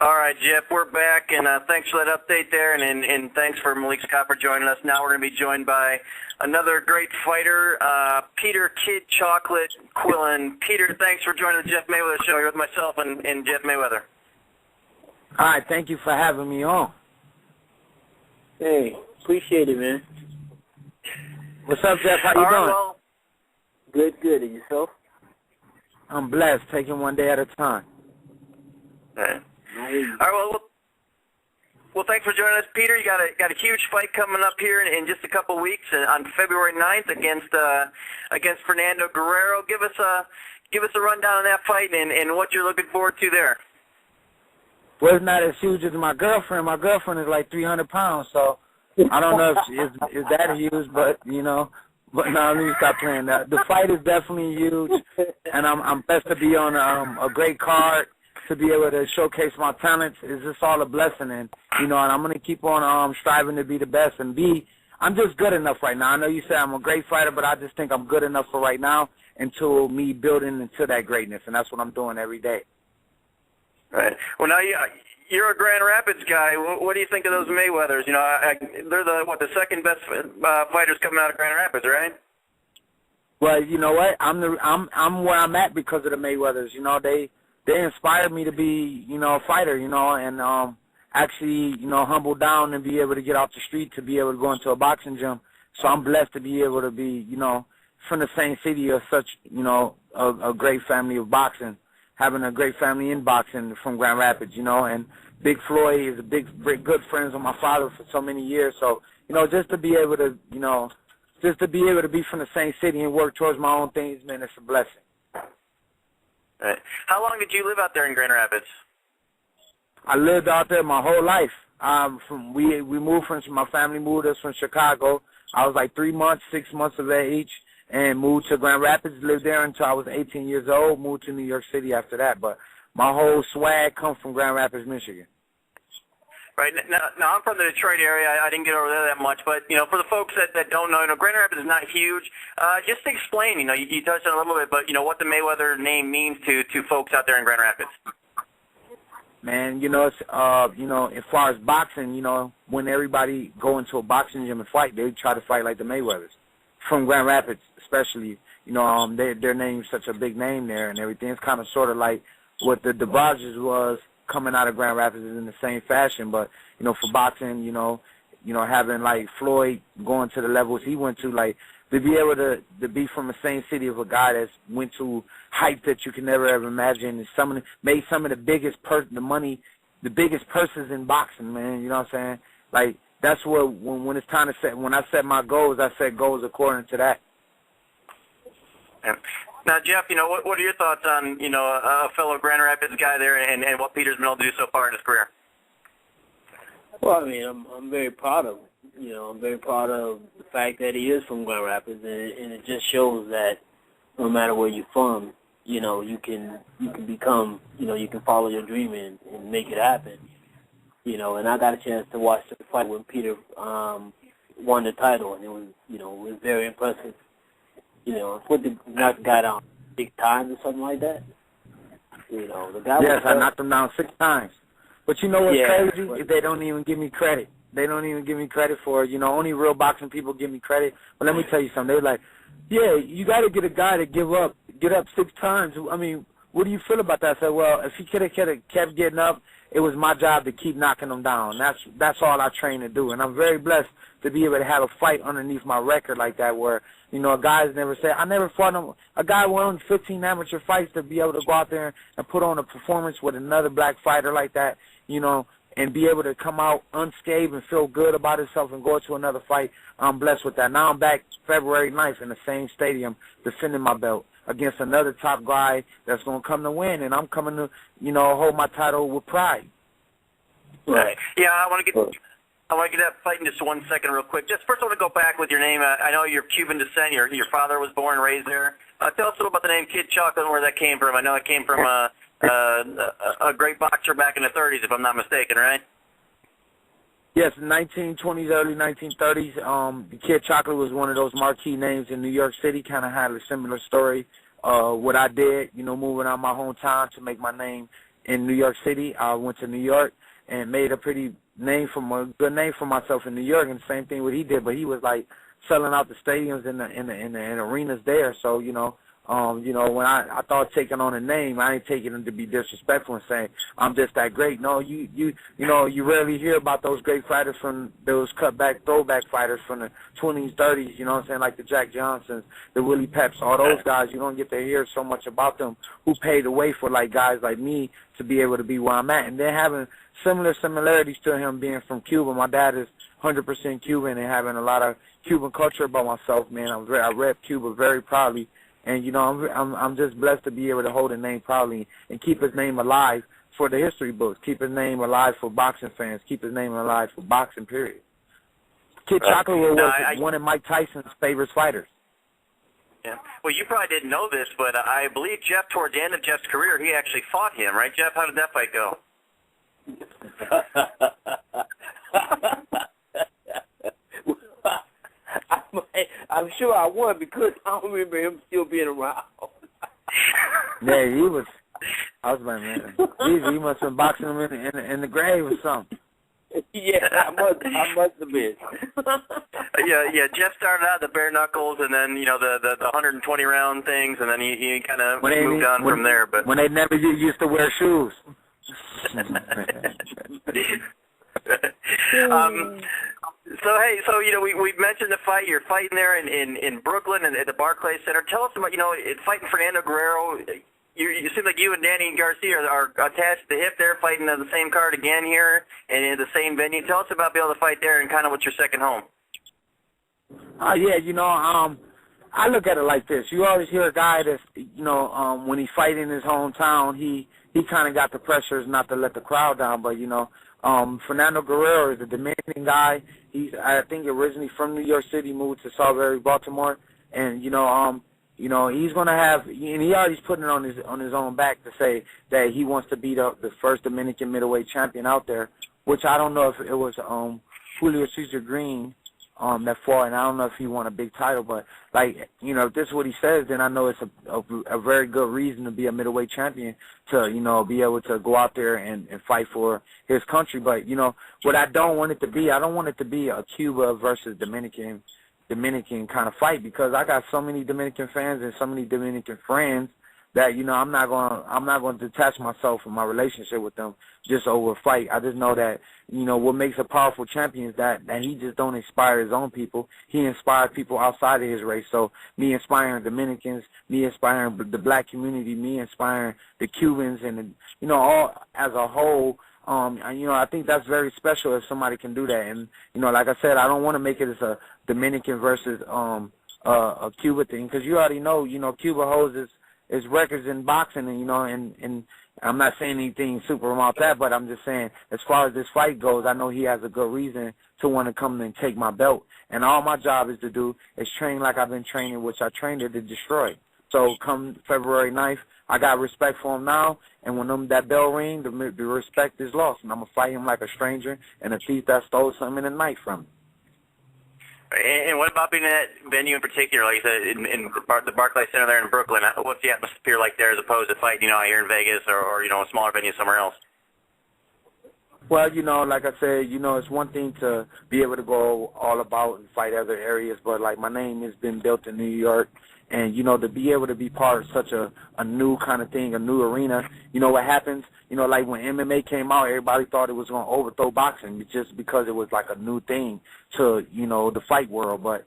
All right, Jeff, we're back, and thanks for that update there, and thanks for Malik Scott for joining us. Now we're going to be joined by another great fighter, Peter Kid Chocolate Quillin. Peter, thanks for joining the Jeff Mayweather Show here with myself and Jeff Mayweather. All right, thank you for having me on. Hey, appreciate it, man. What's up, Jeff? How you doing? Well, Good. And yourself? I'm blessed, taking one day at a time. all right, well, thanks for joining us, Peter. You got a huge fight coming up here in just a couple weeks on February 9th against Fernando Guerrero. Give us a rundown on that fight and what you're looking forward to there. Well, it's not as huge as my girlfriend. My girlfriend is like 300 pounds, so I don't know if it's that huge, but you know. But no, let me stop playing that. The fight is definitely huge, and I'm blessed to be on a great card, to be able to showcase my talents. It's just all a blessing, and and I'm gonna keep on striving to be the best and I'm just good enough right now. I know you say I'm a great fighter, but I just think I'm good enough for right now until me building into that greatness, and that's what I'm doing every day. Right. Well, now you're a Grand Rapids guy. What do you think of those Mayweathers? They're the second best fighters coming out of Grand Rapids, right? Well, you know what? I'm where I'm at because of the Mayweathers. They inspired me to be, a fighter, and actually, humble down and be able to get off the street to be able to go into a boxing gym. So I'm blessed to be able to be, from the same city of such, a great family of boxing, having a great family in boxing from Grand Rapids, and Big Floyd is good friends with my father for so many years. So, just to be able to, be from the same city and work towards my own things, man, it's a blessing. Right. How long did you live out there in Grand Rapids? I lived out there my whole life. We moved my family moved us from Chicago. I was like 3 months, 6 months of age, and moved to Grand Rapids, lived there until I was 18 years old, moved to New York City after that. But my whole swag comes from Grand Rapids, Michigan. Right. Now I'm from the Detroit area. I didn't get over there that much. But, for the folks that don't know, Grand Rapids is not huge. Just explain, you touched on it a little bit, but, what the Mayweather name means to folks out there in Grand Rapids. Man, it's, as far as boxing, when everybody go into a boxing gym and fight, they try to fight like the Mayweathers. From Grand Rapids, especially, their name's such a big name there and everything. It's kind of sort of like what the Barrages was coming out of Grand Rapids is in the same fashion. But, for boxing, having like Floyd going to the levels he went to, like, to be able to be from the same city of a guy that's went to heights that you can never ever imagine, and made some of the biggest the biggest purses in boxing, man. You know what I'm saying? Like, that's what when it's time to when I set my goals, I set goals according to that. Yeah. Now, Jeff, what are your thoughts on a fellow Grand Rapids guy there and what Peter's been able to do so far in his career? Well, I mean, I'm very proud of him. I'm very proud of the fact that he is from Grand Rapids, and it just shows that no matter where you're from, you can become, you can follow your dream and make it happen. And I got a chance to watch the fight when Peter won the title, and it was very impressive. Put the guy down 6 times or something like that. The guy. Yes, I knocked him down 6 times. But you know what's crazy? They don't even give me credit. They don't even give me credit for it. Only real boxing people give me credit. But let me tell you something. They're like, yeah, you got to get a guy to get up 6 times. I mean, what do you feel about that? I said, well, if he could have kept getting up, it was my job to keep knocking him down. That's all I train to do. And I'm very blessed to be able to have a fight underneath my record like that where, a guy's never said, I never fought a guy who won 15 amateur fights to be able to go out there and put on a performance with another black fighter like that, and be able to come out unscathed and feel good about himself and go to another fight. I'm blessed with that. Now I'm back February 9th in the same stadium defending my belt against another top guy that's going to come to win, and I'm coming to, hold my title with pride. Right. Yeah, I want to get that fight in just 1 second real quick. Just first I want to go back with your name. I know you're Cuban descent. Your father was born and raised there. Tell us a little about the name Kid Chocolate and where that came from. I know it came from a great boxer back in the 30s, if I'm not mistaken, right? Yes, 1920s, early 1930s. The Kid Chocolate was one of those marquee names in New York City. Kind of had a similar story. What I did, moving out of my hometown to make my name in New York City. I went to New York and made a good name for myself in New York, and the same thing what he did. But he was like selling out the stadiums and the arenas there. So when I thought taking on a name, I ain't taking it to be disrespectful and saying I'm just that great. No, you rarely hear about those great fighters from those cutback, throwback fighters from the 20s, 30s. You know what I'm saying? Like the Jack Johnsons, the Willie Peps, all those guys. You don't get to hear so much about them who paved the way for like guys like me to be able to be where I'm at, and then having similarities to him being from Cuba. My dad is 100% Cuban, and having a lot of Cuban culture about myself, man. I rep Cuba very proudly. And I'm just blessed to be able to hold a name proudly and keep his name alive for the history books, keep his name alive for boxing fans, keep his name alive for boxing, period. Kid Chocolate was one of Mike Tyson's favorite fighters. Yeah. Well, you probably didn't know this, but I believe Jeff, towards the end of Jeff's career, he actually fought him, right, Jeff? How did that fight go? I'm sure I won because I don't remember him still being around. Yeah, he was. I was like, man, he must have been boxing him in the grave or something. Yeah, I must have been. Yeah. Jeff started out the bare knuckles, and then the 120 round things, and then he kind of moved on from there. But when they never used to wear shoes. We mentioned the fight. You're fighting there in Brooklyn and at the Barclays Center. Tell us about fighting Fernando Guerrero. You seem like you and Danny Garcia are attached to the hip there, fighting on the same card again here and in the same venue. Tell us about being able to fight there and kind of what's your second home. I look at it like this. You always hear a guy that's when he's fighting in his hometown, he kind of got the pressures not to let the crowd down, but Fernando Guerrero is a Dominican guy. He's, I think, originally from New York City, moved to Salisbury, Baltimore, and he's gonna have, and he already's putting it on his own back to say that he wants to be the first Dominican middleweight champion out there, which I don't know if it was Julio Cesar Green that fought, and I don't know if he won a big title, but if this is what he says, then I know it's a very good reason to be a middleweight champion to, be able to go out there and fight for his country. But, what I don't want it to be, I don't want it to be a Cuba versus Dominican kind of fight, because I got so many Dominican fans and so many Dominican friends that, I'm not going to detach myself from my relationship with them just over a fight. I just know that, what makes a powerful champion is that he just don't inspire his own people. He inspires people outside of his race. So me inspiring Dominicans, me inspiring the black community, me inspiring the Cubans, and, all as a whole, I think that's very special if somebody can do that. And, like I said, I don't want to make it as a Dominican versus a Cuba thing, because you already know, Cuba holds his records in boxing, and I'm not saying anything super about that, but I'm just saying as far as this fight goes, I know he has a good reason to want to come and take my belt. And all my job is to do is train like I've been training, which I trained to destroy. So come February 9th, I got respect for him now, and when that bell ring, the respect is lost, and I'm going to fight him like a stranger and a thief that stole something in the night from him. And what about being in that venue in particular, like you said, in the Barclays Center there in Brooklyn? What's the atmosphere like there as opposed to fighting, out here in Vegas or a smaller venue somewhere else? Well, like I said, it's one thing to be able to go all about and fight other areas, but, my name has been built in New York, and, to be able to be part of such a new kind of thing, a new arena, what happens, like when MMA came out, everybody thought it was going to overthrow boxing just because it was like a new thing to, the fight world. But,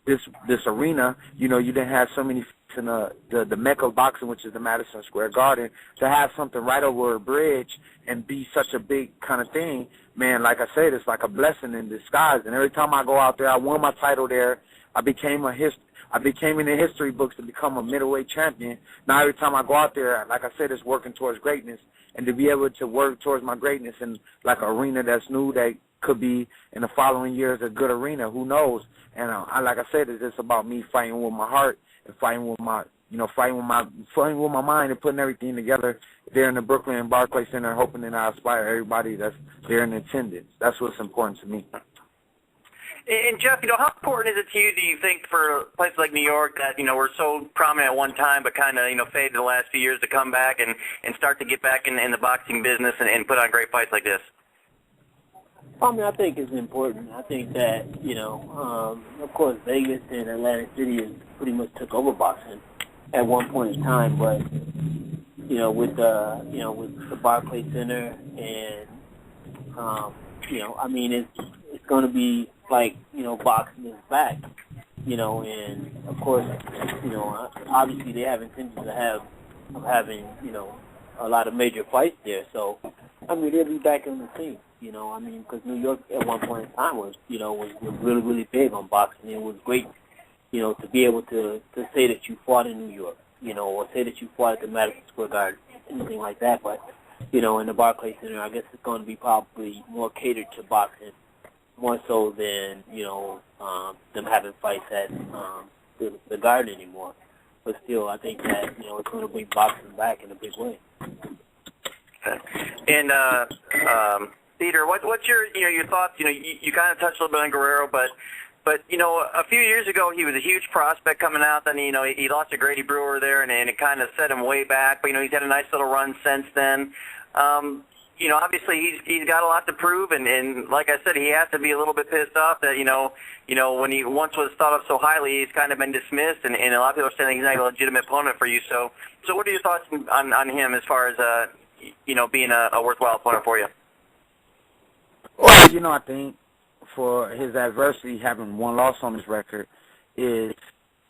this arena, you didn't have so many in the mecca of boxing, which is the Madison Square Garden, to have something right over a bridge and be such a big kind of thing, man, like I said, it's like a blessing in disguise. And every time I go out there, I won my title there. I became in the history books to become a middleweight champion. Now every time I go out there, like I said, it's working towards greatness. And to be able to work towards my greatness in like an arena that's new, that could be in the following years a good arena, who knows? And like I said, it's just about me fighting with my heart and fighting with my mind and putting everything together there in the Brooklyn Barclays Center, hoping that I inspire everybody that's there in attendance. That's what's important to me. And Jeff, how important is it to you, do you think, for places like New York that, were so prominent at one time but kind of, faded the last few years to come back and start to get back in the boxing business and put on great fights like this? I mean, I think it's important. I think that, of course, Vegas and Atlantic City pretty much took over boxing at one point in time, but, with the Barclays Center and, I mean, it's going to be like, boxing is back, and of course, obviously they have intentions of having, a lot of major fights there. So, I mean, they'll be back in the scene, I mean, because New York at one point in time was really, really big on boxing. It was great, to be able to say that you fought in New York, or say that you fought at the Madison Square Garden, anything like that. But, in the Barclays Center, I guess it's going to be probably more catered to boxing, more so than, them having fights at the Garden anymore. But still, I think that, it's going to bring boxing back in a big way. And, Peter, what's your thoughts? You kind of touched a little bit on Guerrero, but a few years ago he was a huge prospect coming out. Then he lost to Grady Brewer there, and it kind of set him way back. But he's had a nice little run since then. Obviously he's got a lot to prove, and like I said, he has to be a little bit pissed off that when he once was thought of so highly, he's kind of been dismissed, and a lot of people are saying he's not a legitimate opponent for you. So what are your thoughts on him as far as being a worthwhile opponent for you? Well, I think for his adversity, having one loss on his record is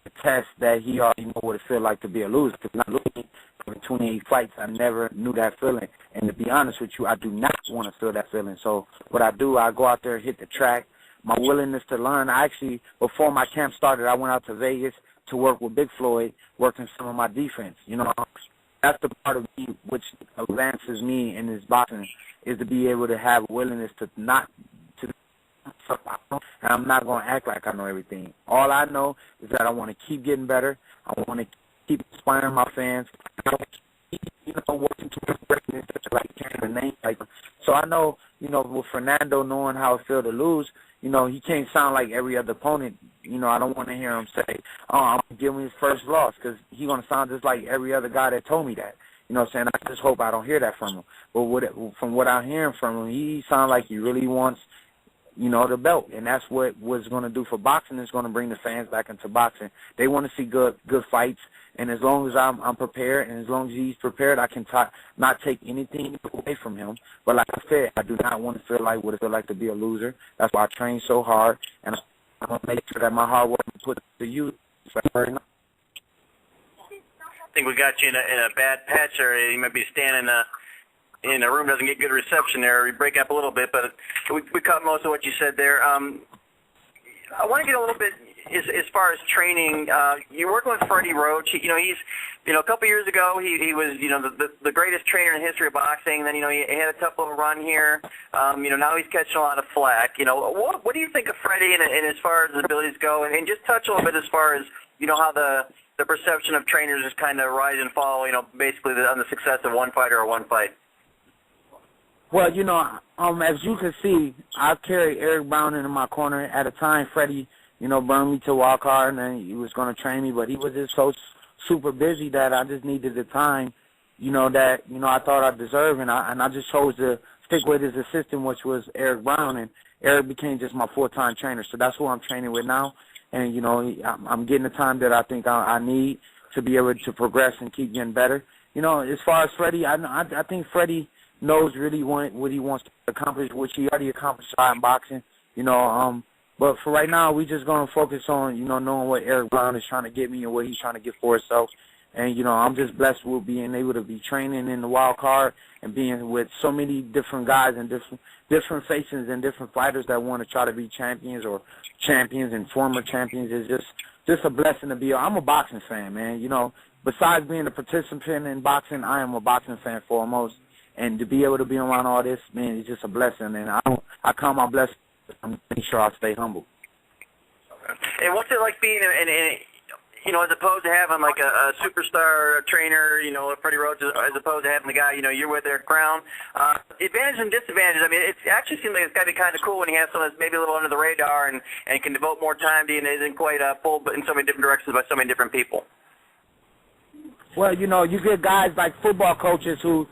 a test that he already know what it feels like to be a loser. Because not losing for 28 fights, I never knew that feeling. And to be honest with you, I do not want to feel that feeling. So what I do, I go out there, hit the track. My willingness to learn, before my camp started, I went out to Vegas to work with Big Floyd, working some of my defense. That's the part of me which advances me in this boxing, is to be able to have a willingness to not to. And I'm not going to act like I know everything. All I know is that I want to keep getting better. I want to keep inspiring my fans. Working towards breaking into like a name like. So I know, with Fernando knowing how it feels to lose, he can't sound like every other opponent. I don't want to hear him say, "Oh, I'm gonna give him his first loss," because he's gonna sound just like every other guy that told me that. I just hope I don't hear that from him. But from what I'm hearing from him, he sounds like he really wants, the belt, and that's what it's going to do for boxing. It's going to bring the fans back into boxing. They want to see good fights, and as long as I'm prepared, and as long as he's prepared, I can not take anything away from him. But like I said, I do not want to feel like what it feels like to be a loser. That's why I train so hard, and I'm going to make sure that my hard work is put to use. I think we got you in a bad patch there. You might be standing in a room doesn't get good reception there. We break up a little bit, but we caught most of what you said there. I want to get a little bit as far as training. You're working with Freddie Roach. He's a couple years ago he was the greatest trainer in the history of boxing. Then he had a tough little run here. Now he's catching a lot of flack. What do you think of Freddie and as far as his abilities go? And just touch a little bit as far as how the perception of trainers just kind of rise and fall. Basically on the success of one fighter or one fight. Well, as you can see, I carried Eric Brown into my corner. At a time, Freddie, brought me to walk hard, and he was going to train me, but he was just so super busy that I just needed the time, that, I thought I deserved, and I just chose to stick with his assistant, which was Eric Brown, and Eric became just my full-time trainer. So that's who I'm training with now, and, I'm getting the time that I think I need to be able to progress and keep getting better. As far as Freddie, I think Freddie knows really what he wants to accomplish, which he already accomplished in boxing, but for right now, we just going to focus on, knowing what Eric Brown is trying to get me and what he's trying to get for himself. And, I'm just blessed with being able to be training in the wild card and being with so many different guys and different faces and different fighters that want to try to be champions and former champions. Is just a blessing to be. I'm a boxing fan, man. Besides being a participant in boxing, I am a boxing fan foremost. And to be able to be around all this, man, it's just a blessing. And I count my blessing. I'm making sure I stay humble. And what's it like being as opposed to having like a superstar trainer, Freddie Roach, as opposed to having the guy, you're with their crown. Advantages and disadvantages. I mean, it actually seems like it's got to be kind of cool when you have someone that's maybe a little under the radar and can devote more time to you and isn't quite pulled in so many different directions by so many different people. Well, you get guys like football coaches who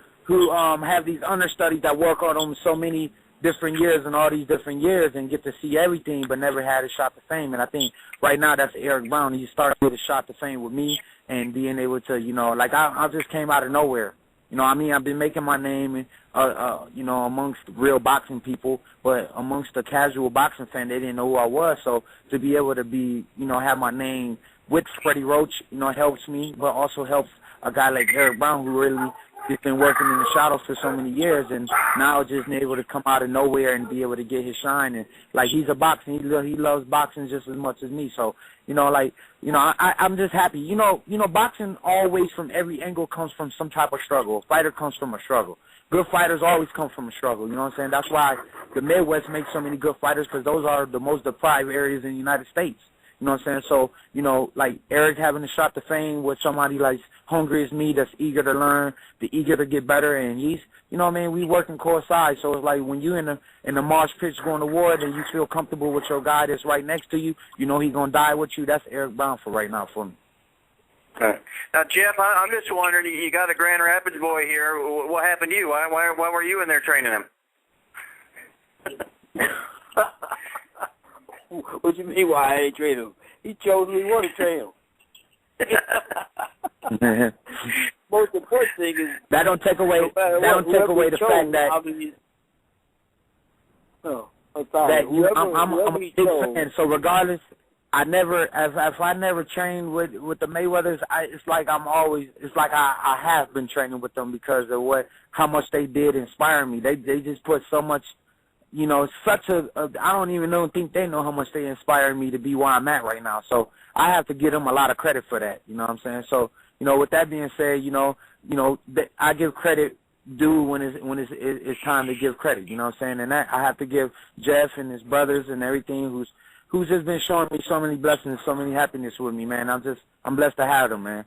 have these understudies that work on them so many different years and all these different years and get to see everything but never had a shot to fame. And I think right now that's Eric Brown. He started with a shot to fame with me and being able to, like I just came out of nowhere. I've been making my name, amongst real boxing people, but amongst the casual boxing fan, they didn't know who I was. So to be able to be, have my name with Freddie Roach, helps me, but also helps a guy like Eric Brown who really has been working in the shadows for so many years, and now just able to come out of nowhere and be able to get his shine. And like he's a boxer, he loves boxing just as much as me. So I'm just happy. Boxing always from every angle comes from some type of struggle. A fighter comes from a struggle. Good fighters always come from a struggle. You know what I'm saying? That's why the Midwest makes so many good fighters, because those are the most deprived areas in the United States. You know what I'm saying? So, like Eric having a shot to fame with somebody like hungry as me that's eager to learn, eager to get better, and he's, we working coincide. So it's like when you in the march pitch going to war and you feel comfortable with your guy that's right next to you, he's going to die with you. That's Eric Brown for right now for me. Okay. Now, Jeff, I'm just wondering, you got a Grand Rapids boy here. What happened to you? Why were you in there training him? What you mean why I ain't train him? He chose me to train him. Most important thing is that don't take away the fact that I'm a big fan. So regardless, if I never trained with the Mayweathers, it's like I have been training with them because of how much they did inspire me. They just put so much. Such I don't even think they know how much they inspired me to be where I'm at right now. So I have to give them a lot of credit for that. You know what I'm saying? So, with that being said, I give credit due when it's time to give credit. You know what I'm saying? And that I have to give Jeff and his brothers and everything who's just been showing me so many blessings, so many happiness with me, man. I'm blessed to have them, man.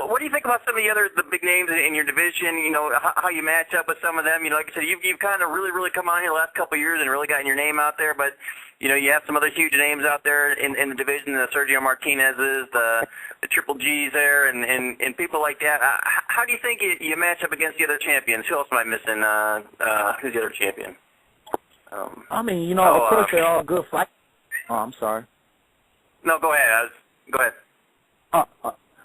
What do you think about some of the big names in your division? How you match up with some of them. Like I said, you've kind of really come on here the last couple of years and really gotten your name out there. But you have some other huge names out there in the division, the Sergio Martinez's, the Triple G's there, and people like that. How do you think you match up against the other champions? Who else am I missing? Who's the other champion? Of course they're all good fights. Oh, I'm sorry. No, go ahead. Go ahead.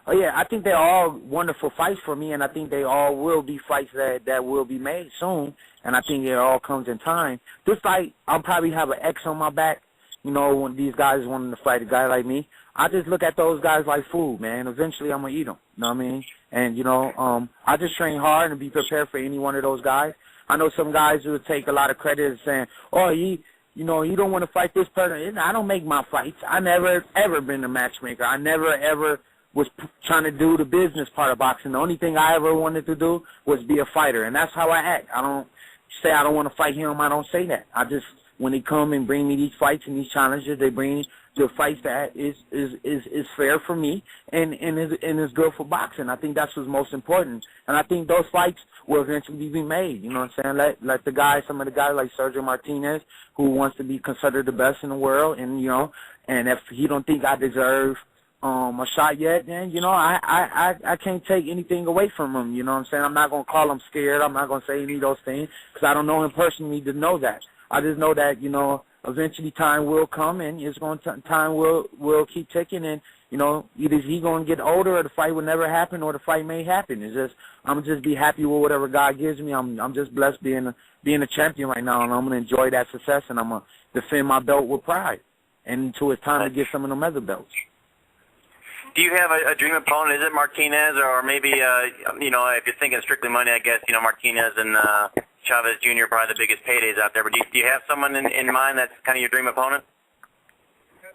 Oh, yeah, I think they're all wonderful fights for me, and I think they all will be fights that will be made soon, and I think it all comes in time. This fight, I'll probably have an X on my back, when these guys wanting to fight a guy like me. I just look at those guys like food, man. Eventually, I'm going to eat them, you know what I mean? And, I just train hard and be prepared for any one of those guys. I know some guys who would take a lot of credit saying, oh, you don't want to fight this person. I don't make my fights. I never, ever been a matchmaker. I never, ever was trying to do the business part of boxing. The only thing I ever wanted to do was be a fighter, and that's how I act. I don't say I don't want to fight him. I don't say that. I just, when they come and bring me these fights and these challenges, they bring the fights that is fair for me and is good for boxing. I think that's what's most important, and I think those fights will eventually be made. You know what I'm saying? Let the guys, some of the guys like Sergio Martinez, who wants to be considered the best in the world, and and if he don't think I deserve a shot yet, then, I can't take anything away from him, you know what I'm saying? I'm not going to call him scared. I'm not going to say any of those things because I don't know him personally to know that. I just know that, eventually time will come and time will keep ticking and, either he going to get older or the fight will never happen or the fight may happen. It's just, I'm just be happy with whatever God gives me. I'm just blessed being a champion right now, and I'm going to enjoy that success, and I'm going to defend my belt with pride and until it's time to get some of them other belts. Do you have a dream opponent? Is it Martinez, or maybe, if you're thinking strictly money, I guess, Martinez and Chavez Jr. are probably the biggest paydays out there. But do you have someone in mind that's kind of your dream opponent?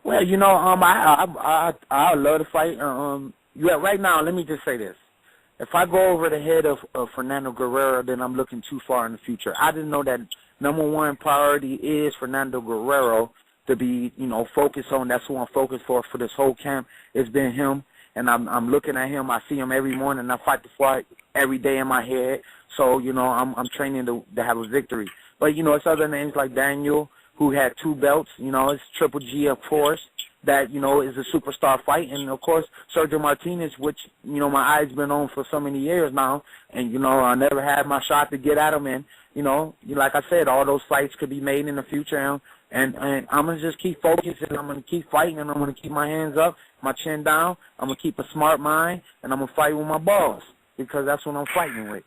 Well, I love to fight. Right now, let me just say this. If I go over the head of Fernando Guerrero, then I'm looking too far in the future. I just know that number one priority is Fernando Guerrero, to be, focused on. That's who I'm focused for this whole camp. It's been him, and I'm looking at him. I see him every morning. I fight the fight every day in my head. So, I'm training to have a victory. But, it's other names like Daniel, who had 2 belts. It's Triple G, of course, that, is a superstar fight. And, of course, Sergio Martinez, which, my eyes been on for so many years now. And, I never had my shot to get at him. And, like I said, all those fights could be made in the future. And I'm going to just keep focusing. I'm going to keep fighting, and I'm going to keep my hands up, my chin down. I'm going to keep a smart mind, and I'm going to fight with my balls, because that's what I'm fighting with.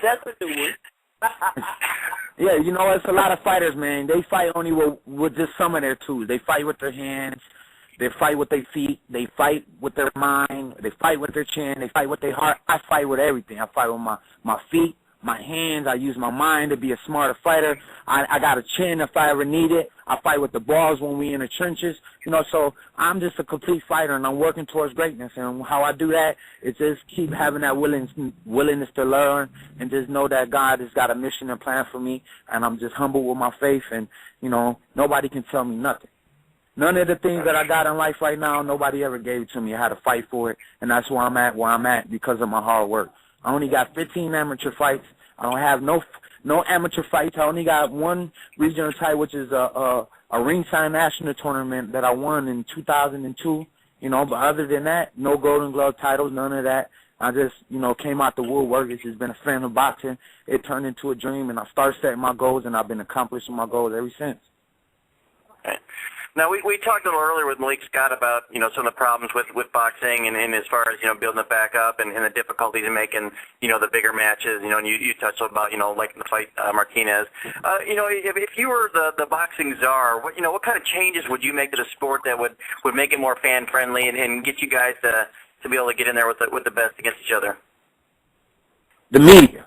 That's what it was. Yeah, it's a lot of fighters, man. They fight only with just some of their tools. They fight with their hands. They fight with their feet. They fight with their mind. They fight with their chin. They fight with their heart. I fight with everything. I fight with my feet, my hands. I use my mind to be a smarter fighter. I got a chin if I ever need it. I fight with the balls when we in the trenches. So I'm just a complete fighter, and I'm working towards greatness. And how I do that is just keep having that willingness to learn, and just know that God has got a mission and plan for me, and I'm just humble with my faith, and, nobody can tell me nothing. None of the things that I got in life right now, nobody ever gave it to me. I had to fight for it, and that's where I'm at because of my hard work. I only got 15 amateur fights. I don't have no amateur fights. I only got 1 regional title, which is a ringside national tournament that I won in 2002. But other than that, no Golden Glove titles, none of that. I just, came out the woodwork. It's just been a fan of boxing. It turned into a dream, and I started setting my goals, and I've been accomplishing my goals ever since. Okay. Now, we talked a little earlier with Malik Scott about, some of the problems with boxing and as far as, building it back up and the difficulties in making, the bigger matches, and you touched about, like the fight Martinez. If you were the boxing czar, what kind of changes would you make to the sport that would make it more fan-friendly and get you guys to be able to get in there with the best against each other? The media.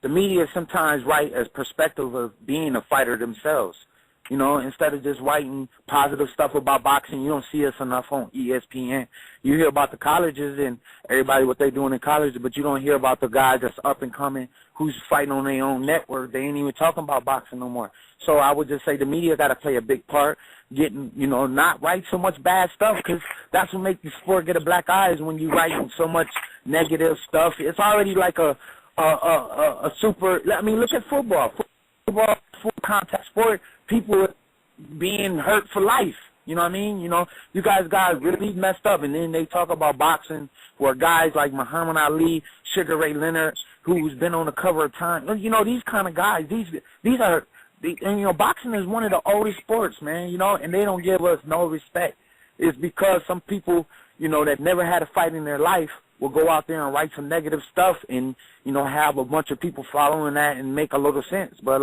The media is sometimes right as perspective of being a fighter themselves. Instead of just writing positive stuff about boxing, you don't see us enough on ESPN. You hear about the colleges and everybody what they doing in college, but you don't hear about the guys that's up and coming who's fighting on their own network. They ain't even talking about boxing no more. So I would just say the media got to play a big part, getting, not write so much bad stuff, because that's what makes the sport get a black eye is when you writing so much negative stuff. It's already like a super, look at football. Football, full contact sport, people being hurt for life. You know what I mean? You guys got really messed up, and then they talk about boxing where guys like Muhammad Ali, Sugar Ray Leonard, who's been on the cover of Time. These kind of guys. These are, boxing is one of the oldest sports, man. And they don't give us no respect. It's because some people, that never had a fight in their life will go out there and write some negative stuff and, have a bunch of people following that and make a little sense. But,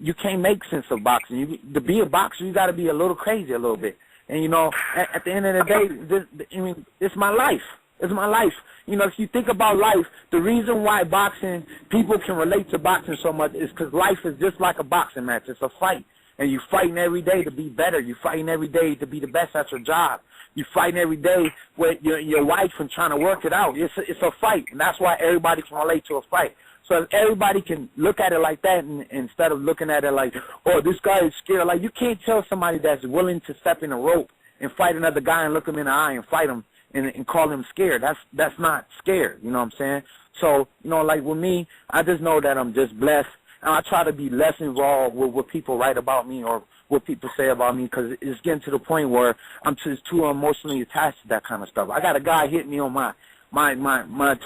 you can't make sense of boxing. To be a boxer, you got to be a little crazy a little bit. And, at the end of the day, it's my life. It's my life. If you think about life, the reason why boxing, people can relate to boxing so much is because life is just like a boxing match. It's a fight. And you're fighting every day to be better. You're fighting every day to be the best at your job. You're fighting every day with your wife and trying to work it out. It's a fight, and that's why everybody can relate to a fight. So if everybody can look at it like that instead of looking at it like, oh, this guy is scared. You can't tell somebody that's willing to step in a rope and fight another guy and look him in the eye and fight him and call him scared. That's not scared, you know what I'm saying? So, with me, I just know that I'm just blessed. And I try to be less involved with what people write about me or what people say about me, because it's getting to the point where I'm just too emotionally attached to that kind of stuff. I got a guy hit me on my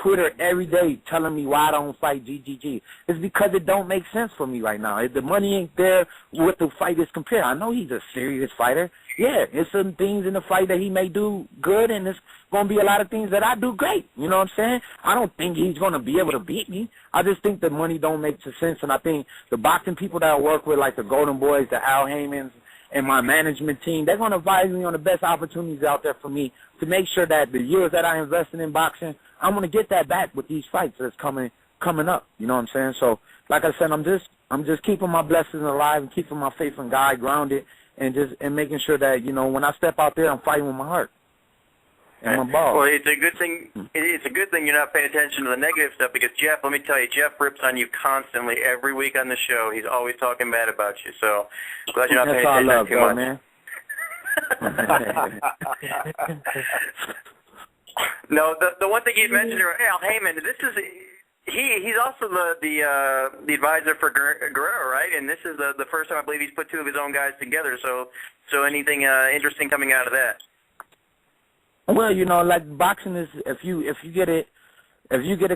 Twitter every day telling me why I don't fight GGG. It's because it don't make sense for me right now. If the money ain't there, what the fight is compared. I know he's a serious fighter. Yeah, there's some things in the fight that he may do good, and there's going to be a lot of things that I do great. You know what I'm saying? I don't think he's going to be able to beat me. I just think the money don't make sense, and I think the boxing people that I work with, like the Golden Boys, the Al Haymans, and my management team, they're going to advise me on the best opportunities out there for me to make sure that the years that I invested in boxing, I'm going to get that back with these fights that's coming up. You know what I'm saying? So, like I said, I'm just keeping my blessings alive and keeping my faith in God grounded, and making sure that, when I step out there, I'm fighting with my heart. in my balls. Well, it's a good thing. It's a good thing you're not paying attention to the negative stuff because Jeff, let me tell you, Jeff rips on you constantly every week on the show. He's always talking bad about you. So glad you're not paying attention too much. Man. No, the one thing you mentioned, Al Heyman. This is he's also the advisor for Guerrero, right? And this is the first time I believe he's put two of his own guys together. So anything interesting coming out of that? Well, you know, like boxing is if you get it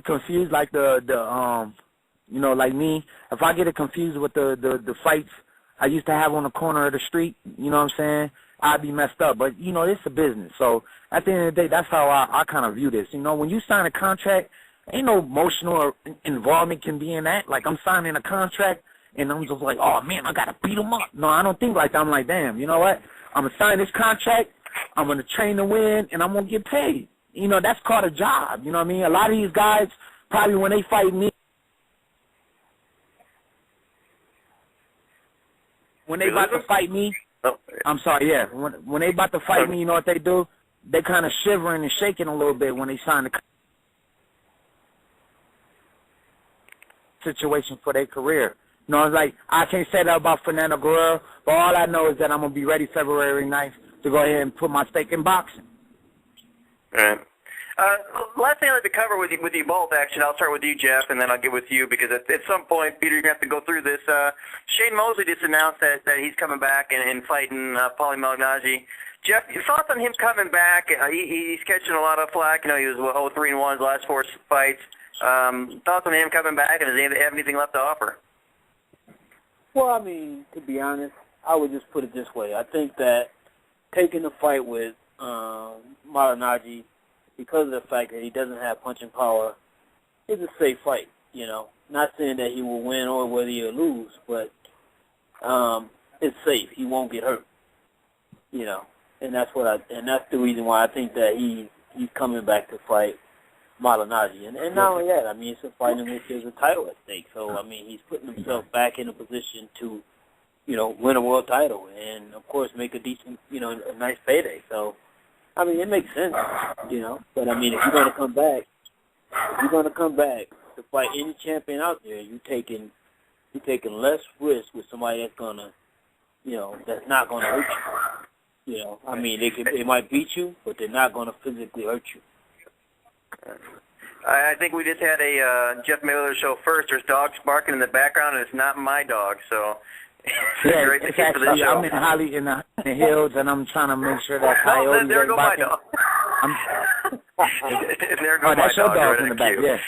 confused like you know, like me, if I get it confused with the fights I used to have on the corner of the street, you know what I'm saying, I'd be messed up. But, you know, it's a business. So at the end of the day, that's how I kind of view this. You know, when you sign a contract, ain't no emotional involvement can be in that. Like, I'm signing a contract, and I'm just like, oh, man, I got to beat him up. No, I don't think like that. I'm like, damn, you know what? I'm going to sign this contract, I'm going to train to win, and I'm going to get paid. You know, that's called a job. You know what I mean? A lot of these guys, probably when they fight me, when they about to fight me, I'm sorry, yeah. When they about to fight me, you know what they do? They kind of shivering and shaking a little bit when they sign the situation for their career. You know, it's like, I can't say that about Fernando Guerrero, but all I know is that I'm going to be ready February 9th to go ahead and put my stake in boxing. All right. Last thing I'd like to cover with you both, actually, I'll start with you, Jeff, and then I'll get with you, because at some point, Peter, you're going to have to go through this. Shane Mosley just announced that he's coming back and fighting Paulie Malignaggi. Jeff, your thoughts on him coming back? He's catching a lot of flack. You know, he was 0-3-1 his last 4 fights. Thoughts on him coming back, and does he have anything left to offer? Well, I mean, to be honest, I would just put it this way. I think that taking the fight with Malignaggi, because of the fact that he doesn't have punching power, it's a safe fight, you know. Not saying that he will win or whether he'll lose, but it's safe. He won't get hurt, you know. And that's the reason why I think that he's coming back to fight Malignaggi. And not only that, I mean, it's a fight in which there's a title at stake. So, I mean, he's putting himself back in a position to, you know, win a world title and, of course, make a decent, you know, a nice payday. So, I mean, it makes sense, you know. But, I mean, if you're going to come back to fight any champion out there, you're taking less risk with somebody that's going to, you know, that's not going to hurt you. You know, I mean, they might beat you, but they're not going to physically hurt you. I think we just had a Jeff Mayweather Show first. There's dogs barking in the background, and it's not my dog, so... Yeah, it's actually, I'm in Holly in the hills, and I'm trying to make sure that coyotes there go my dog. There goes that's my your dog right in the back, yeah.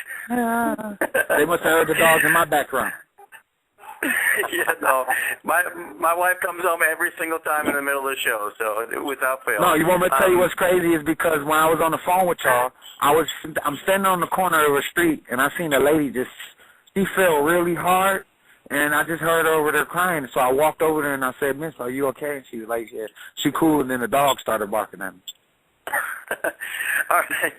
They must have heard the dogs in my background. Yeah, no. My wife comes home every single time in the middle of the show, so without fail. No, you want me to tell you what's crazy is because when I was on the phone with y'all, I'm standing on the corner of a street, and I seen a lady she fell really hard. And I just heard her over there crying, so I walked over there and I said, "Miss, are you okay?" And she was like, "Yeah." She cool, and then the dog started barking at me. All right.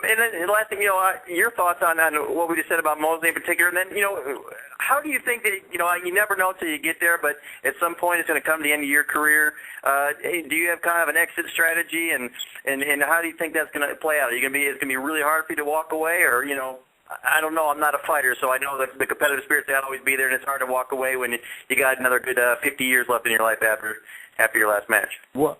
And then the last thing, you know, your thoughts on what we just said about Mosley in particular, and then, you know, how do you think that, you know, you never know until you get there, but at some point it's going to come to the end of your career. Do you have kind of an exit strategy, and how do you think that's going to play out? It's going to be really hard for you to walk away, or, you know, I don't know. I'm not a fighter, so I know that the competitive spirit's got to always be there, and it's hard to walk away when you got another good 50 years left in your life after your last match. Well,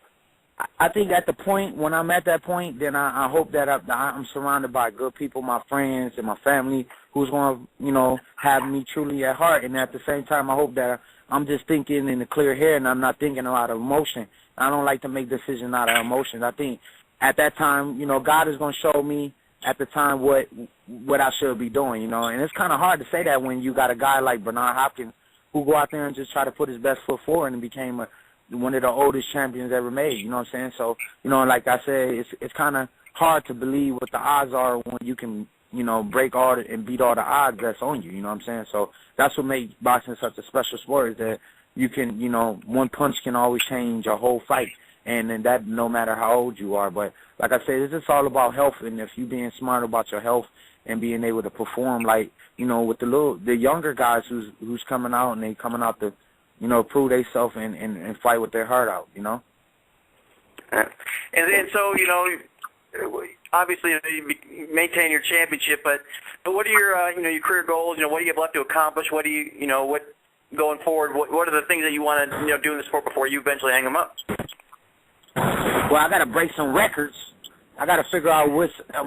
I think at the point, when I'm at that point, then I hope that I'm surrounded by good people, my friends and my family, who's going to, you know, have me truly at heart. And at the same time, I hope that I'm just thinking in a clear head and I'm not thinking a lot of emotion. I don't like to make decisions out of emotion. I think at that time, you know, God is going to show me at the time what I should be doing, you know. And it's kind of hard to say that when you got a guy like Bernard Hopkins who go out there and just try to put his best foot forward and became one of the oldest champions ever made, you know what I'm saying? So, you know, like I said, it's kind of hard to believe what the odds are when you can, you know, break all and beat all the odds that's on you, you know what I'm saying? So that's what makes boxing such a special sport, is that you can, you know, one punch can always change a whole fight. And then that no matter how old you are. But like I said, it's just all about health, and if you being smart about your health and being able to perform, like, you know, with the younger guys who's coming out, and they coming out to, you know, prove themselves and fight with their heart out, you know. And so, you know, obviously you maintain your championship, but what are your your career goals? What do you have left to accomplish? What do you what going forward? What are the things that you want to do in the sport before you eventually hang them up? Well, I got to break some records. I got to figure out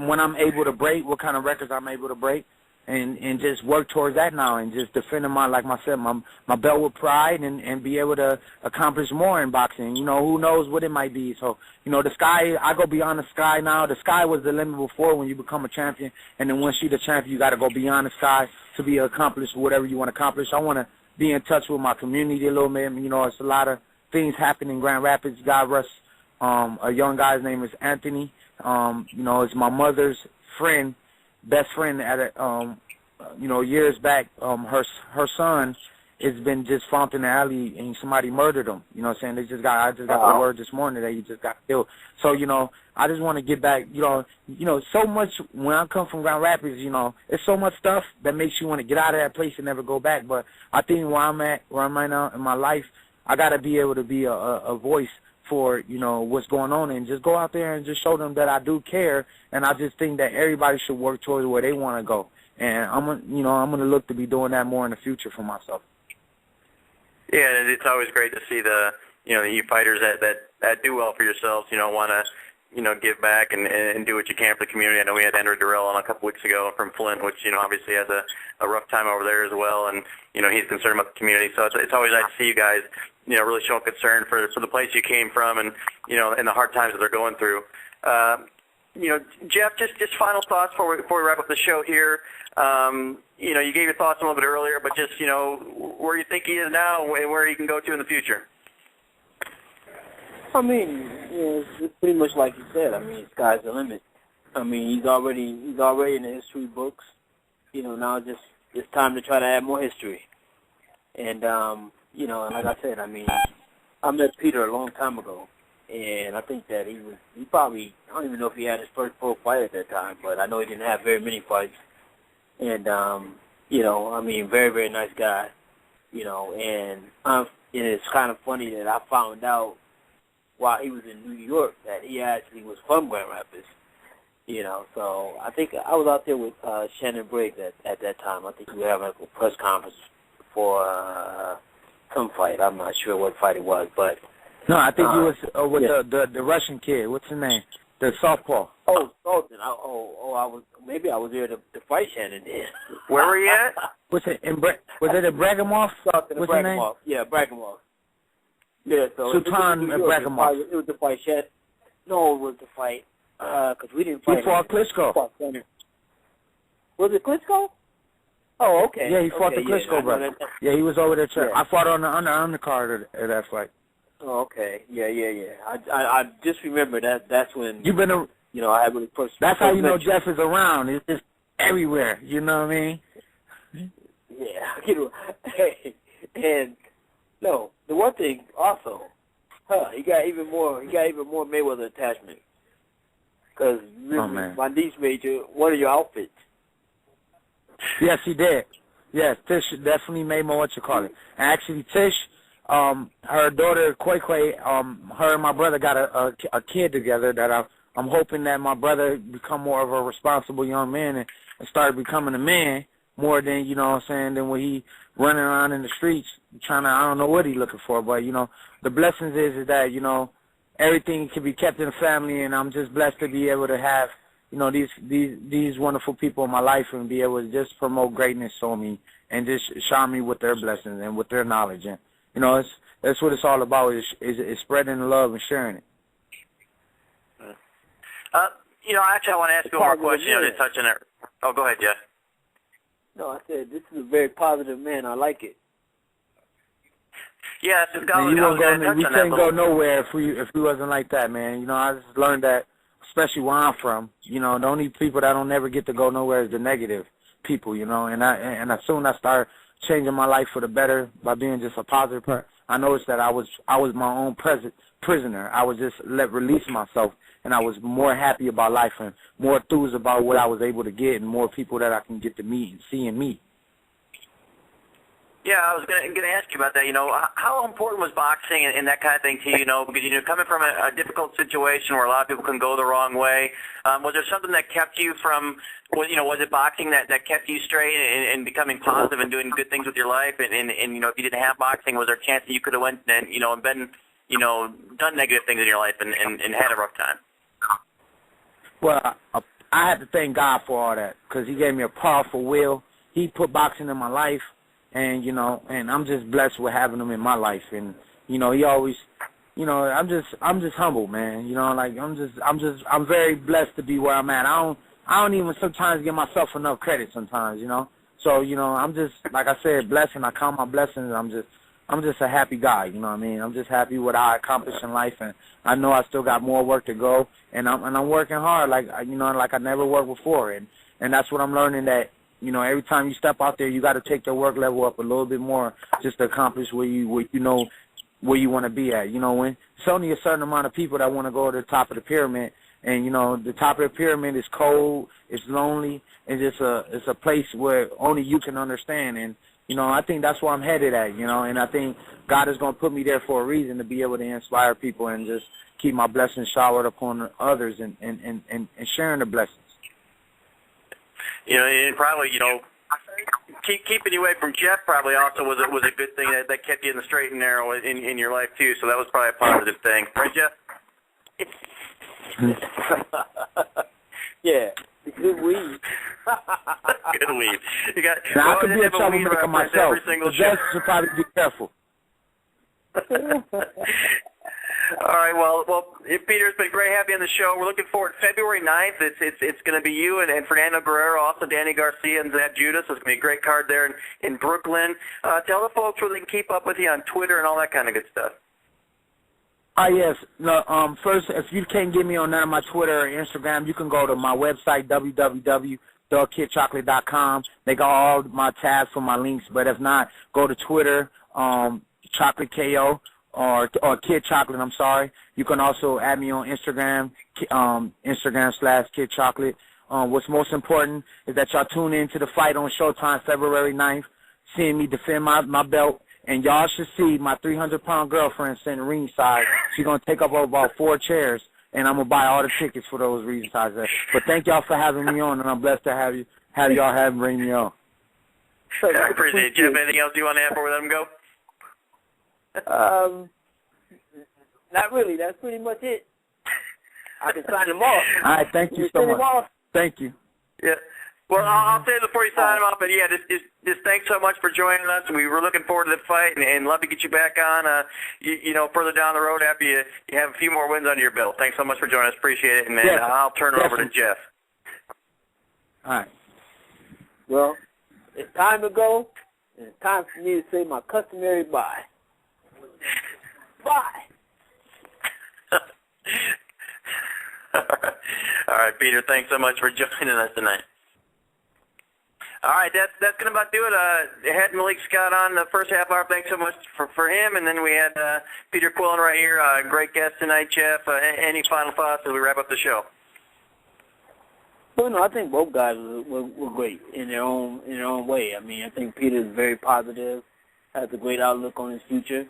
when I'm able to break, what kind of records I'm able to break, and just work towards that now, and just defending my belt with pride, and be able to accomplish more in boxing. Who knows what it might be. So, the sky, I go beyond the sky now. The sky was the limit before when you become a champion, and then once you're the champion, you got to go beyond the sky to be accomplished whatever you want to accomplish. I want to be in touch with my community a little bit. It's a lot of things happening in Grand Rapids. God rest a young guy's name is Anthony. It's my mother's friend, best friend at years back. Her son has been just found in the alley and somebody murdered him. I just got the word this morning that he just got killed. So, I just want to get back, so much when I come from Grand Rapids, it's so much stuff that makes you want to get out of that place and never go back. But I think where I'm at right now in my life, I got to be able to be a voice for, what's going on, and just go out there and just show them that I do care, and I just think that everybody should work towards where they want to go. And I'm going to look to be doing that more in the future for myself. Yeah, it's always great to see the you fighters that do well for yourselves, want to, give back and do what you can for the community. I know we had Andrew Durrell on a couple weeks ago from Flint, which, obviously has a rough time over there as well, and, he's concerned about the community. So it's always nice to see you guys, really showing concern for the place you came from, and, and the hard times that they're going through. Jeff, just final thoughts before we wrap up the show here. You gave your thoughts a little bit earlier, but just, where you think he is now and where he can go to in the future. I mean, it's pretty much like you said. I mean, sky's the limit. I mean, he's already in the history books. Now it's time to try to add more history. And, like I said, I mean, I met Peter a long time ago, and I think that he probably, I don't even know if he had his first pro fight at that time, but I know he didn't have very many fights. And, I mean, very, very nice guy, and it's kind of funny that I found out while he was in New York that he actually was from Grand Rapids, so I think I was out there with Shannon Briggs at that time. I think we were having a press conference for some fight. I'm not sure what fight it was, but... No, I think he was with the Russian kid. What's his name? The softball. Oh, Sultan. I was there to fight Shannon then. Where were you at? Was it in Bragimov? What's his name? Yeah, Bragimov. Yeah, so Sultan Bragimov. It was the fight Shannon. No, it was the fight, because we didn't fight. He fought Klitschko. Was it Klitschko? Oh, okay. Yeah, he fought the Klitschko brother. Yeah, he was over there. Yeah. I fought on the undercard of that fight. Oh, okay. Yeah. I just remember that's when you've been I had really pushed. That's how you know Jeff is around. It's just everywhere. You know what I mean? Yeah. Hey, and no, the one thing also, he got even more Mayweather attachment. Because my niece made one of your outfits. Yes, he did. Yes, Tish definitely made my Actually, Tish, her daughter, Quay, her and my brother got a kid together that I'm hoping that my brother become more of a responsible young man and start becoming a man more than, than when he running around in the streets trying to, I don't know what he looking for. But, the blessings is that, everything can be kept in the family, and I'm just blessed to be able to have, these wonderful people in my life and be able to just promote greatness on me and just shower me with their blessings and with their knowledge. And, that's what it's all about is spreading the love and sharing it. Actually, I want to ask you one more question to touch on it. Oh, go ahead, Jeff. No, I said this is a very positive man. I like it. Yeah, we can't go nowhere if we wasn't like that, man. I just learned that, especially where I'm from. The only people that don't never get to go nowhere is the negative people. And as soon as I started changing my life for the better by being just a positive person, I noticed that I was my own prisoner. I was just release myself, and I was more happy about life and more enthused about what I was able to get and more people that I can get to meet and see and meet. Yeah, I was going to ask you about that. How important was boxing and that kind of thing to you? Because coming from a difficult situation where a lot of people can go the wrong way, was there something that kept you from? Was it boxing that kept you straight and becoming positive and doing good things with your life? And if you didn't have boxing, was there a chance that you could have went and been done negative things in your life and had a rough time? Well, I had to thank God for all that because He gave me a powerful will. He put boxing in my life. And and I'm just blessed with having him in my life. And he always, I'm just humble, man. I'm very blessed to be where I'm at. I don't even sometimes give myself enough credit sometimes, So I'm just, like I said, blessed. I count my blessings. I'm just a happy guy. You know what I mean? I'm just happy with what I accomplished in life, and I know I still got more work to go. And I'm working hard, like I never worked before. And that's what I'm learning, that every time you step out there, you got to take your work level up a little bit more just to accomplish where you want to be at. When it's only a certain amount of people that want to go to the top of the pyramid, and the top of the pyramid is cold, it's lonely, and it's a place where only you can understand. And I think that's where I'm headed at. And I think God is going to put me there for a reason, to be able to inspire people and just keep my blessings showered upon others and sharing the blessings. And probably, keeping you away from Jeff probably also was a good thing that kept you in the straight and narrow in your life too. So that was probably a positive thing, right, Jeff? Yeah, good weed. Good weed. You got. Now, I could be a troublemaker myself. Jeff should probably be careful. All right, well, Peter, it's been great having you on the show. We're looking forward to February 9th. It's going to be you and Fernando Guerrero, also Danny Garcia and Zab Judas. So it's going to be a great card there in Brooklyn. Tell the folks where they can keep up with you on Twitter and all that kind of good stuff. Yes. No, first, if you can't get me on none of my Twitter or Instagram, you can go to my website, www.kidchocolate.com. They got all my tabs for my links. But if not, go to Twitter, Chocolate KO. Or Kid Chocolate, I'm sorry. You can also add me on Instagram, Instagram/Kid Chocolate. What's most important is that y'all tune in to the fight on Showtime February 9th, seeing me defend my belt. And y'all should see my 300-pound girlfriend sitting ringside. She's going to take up about 4 chairs, and I'm going to buy all the tickets for those ringside there. But thank y'all for having me on, and I'm blessed to have y'all bring me on. I appreciate it. Jeff, anything else you want to add before we let him go? Not really. That's pretty much it. I can sign them off. All right, thank you so much. Thank you. Yeah. Well, I'll say it before you sign them off, but yeah, just thanks so much for joining us. We were looking forward to the fight, and love to get you back on. Further down the road after you have a few more wins under your belt. Thanks so much for joining us. Appreciate it, and then I'll turn it over to Jeff. All right. Well, it's time to go, and it's time for me to say my customary bye. Bye. All right, Peter, thanks so much for joining us tonight. All right, that's going to about do it. Had Malik Scott on the first half hour. Thanks so much for him. And then we had Peter Quillin right here. Great guest tonight, Jeff. Any final thoughts as we wrap up the show? Well, no, I think both guys were great in their own way. I mean, I think Peter's very positive, has a great outlook on his future.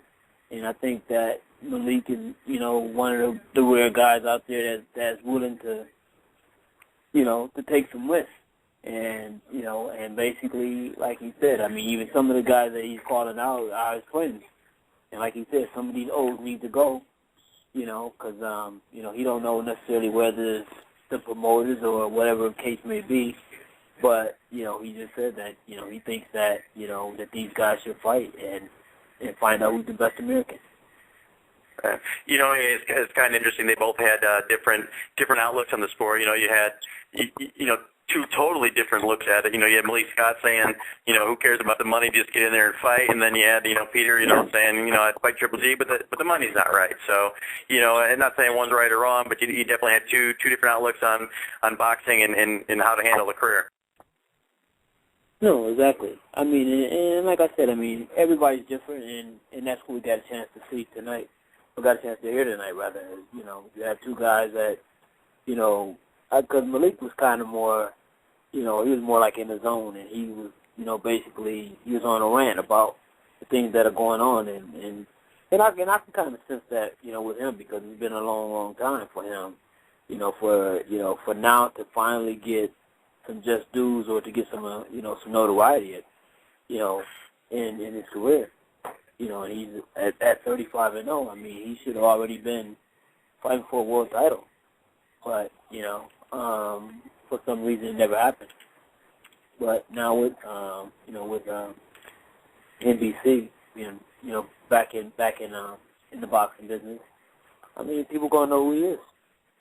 And I think that Malik is, one of the rare guys out there that's willing to, to take some risks. And, and basically, like he said, I mean, even some of the guys that he's calling out are his friends. And like he said, some of these old need to go, because, he don't know necessarily whether it's the promoters or whatever the case may be. But, he just said that, he thinks that, that these guys should fight and find out who's the best American. It's kind of interesting. They both had different outlooks on the sport. You had, two totally different looks at it. You had Malik Scott saying, who cares about the money, just get in there and fight. And then you had, Peter, saying, I'd fight Triple G, but the money's not right. So, and not saying one's right or wrong, but you definitely had two different outlooks on boxing and how to handle the career. No, exactly. I mean, and like I said, I mean, everybody's different, and that's what we got a chance to see tonight. We got a chance to hear tonight, rather. You have two guys that, because Malik was kind of more, he was more like in the zone, and he was, basically, he was on a rant about, the things that are going on, and I can kind of sense that, you know, with him, because it's been a long time for him, you know, for now to finally get some just dues or to get some you know, some notoriety, you know, in his career. You know, and he's at 35-0. I mean, he should have already been fighting for a world title, but you know, for some reason it never happened. But now with you know, with NBC being, you know, back in the boxing business, I mean, people gonna know who he is.